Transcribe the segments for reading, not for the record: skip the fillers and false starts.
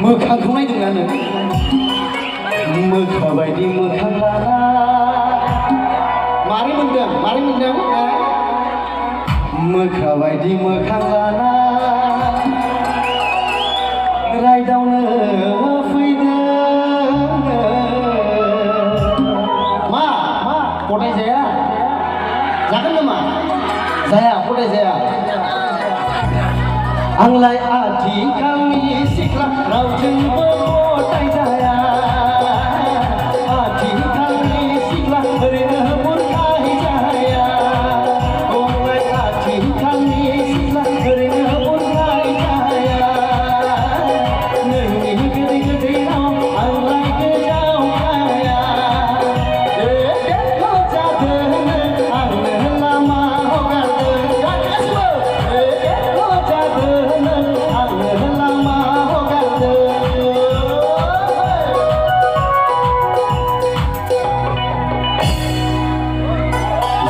मोखांखौ नायदोंना नों मोखा बायदि मोखां लाना मारै मोनदों मोखा बायदि मोखां लाना रायदावनो फैदों मा गथाय जाया जागोन नामा जाया गथाय जाया आंलाय आथिखालनि सिख्ला रावजोंबो गथाय जाया आथिखालनि सिख्ला ओरैनो बुरखाय जाया आंलाय आथिखालनि सिख्ला ओरैनो बुरखाय जाया नोंनि गोदै गोदै राव आंलाय गोजावखाया बेखौ जादों आंनो लामा हगारदों गासिबो बेखौ जादों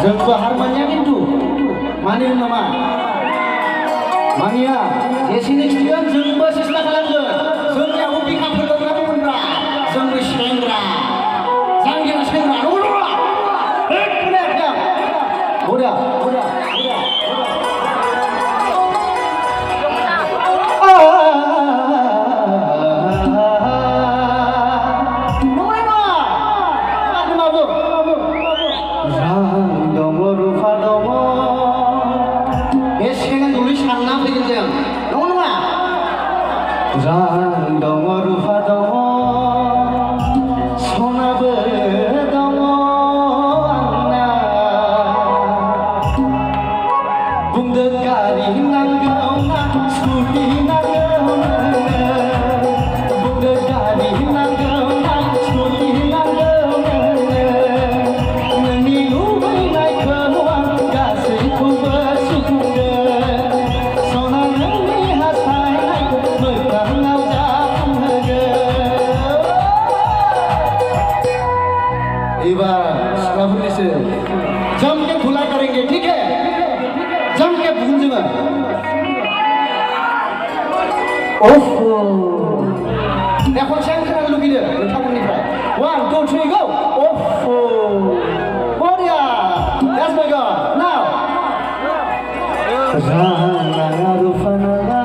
जोंबो हारमानिया खिन्थु मानियो नामा मानिया जेसेनो खिथिगोन जोंबो सेस्था खालामगोन जोंनियावबो बिखाफोर दंना दंमोनब्रा जोंबो सेंग्रा जांगिया सेंग्रा नंगौना खोनायाखै बरिया रां दङ रुफा दङ सनाबो दङ आंना बुंदों गारि नांगौ ना स्कुटि नांगौ नोंनो बुंदों गारि नांगौ ना स्कुटि नांगौ नोंनो नोंनि लुबैनायखौ आं गासैखौबो सुफुंगोन सना नोंनि हास्थायनायखौ मोगथाङाव एबार सिख्लाफोरनिसो जम के धुला करेंगे ठीक है जम के भूंजोंगे ओहो देखो सें खोनानो लुगैदो नोंथांमोननिफ्राय 1 2 3 गो ओहो बरिया लेट्स गो नाउ रां नाङा रुफा नाङा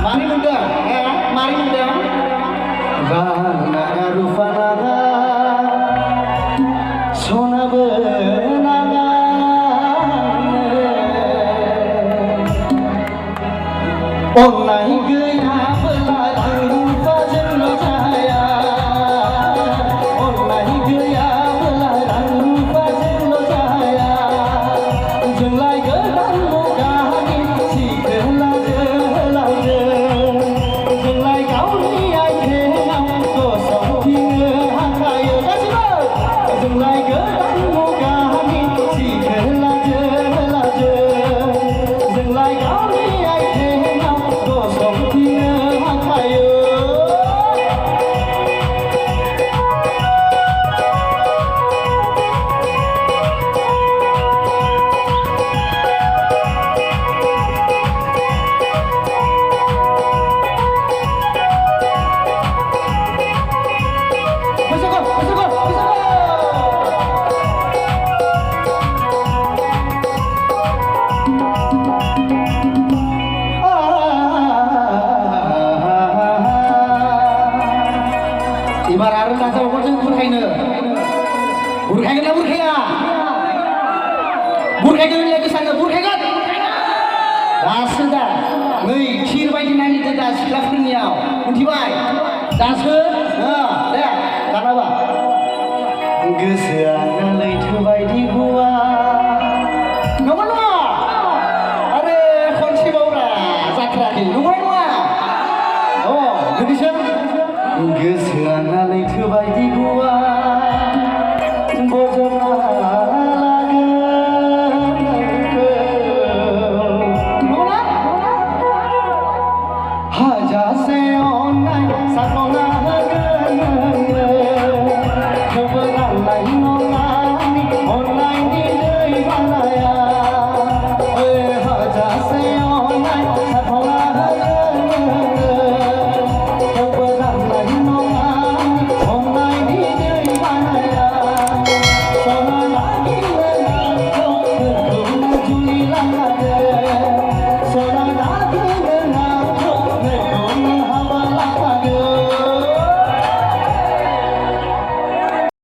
मारै मोनदों मारै मोनदों रां नाङा रुफा नाङा सनाबो नाङा अननाय गैयाब्ला रां रुफाजोंल' जाया अननाय गैयाब्ला रां रुफाजोंल' जाया जोंलाय गोदान मुगानि सिखोला जोहोलावजों जोंलाय गावनि आथिङाव गसंथिनो हाखायो गासिबो जोंलाय गोदान मुगानि सिखोला जोहोलावजों जोंलाय गावनि आथिङाव गसंथिनो हाखायो एबार आरो नाजाबावगोन जों बुरखायनो बुरखायगोन ना बुरखाया बुरखायगोन होनलाय गोसानो बुरखायगोन दासो दा नै थिर बायदि नागिरदो दा सिख्लाफोरनियाव मिथिबाय दासो दे दानाबा गोसोआ लैथो बायदि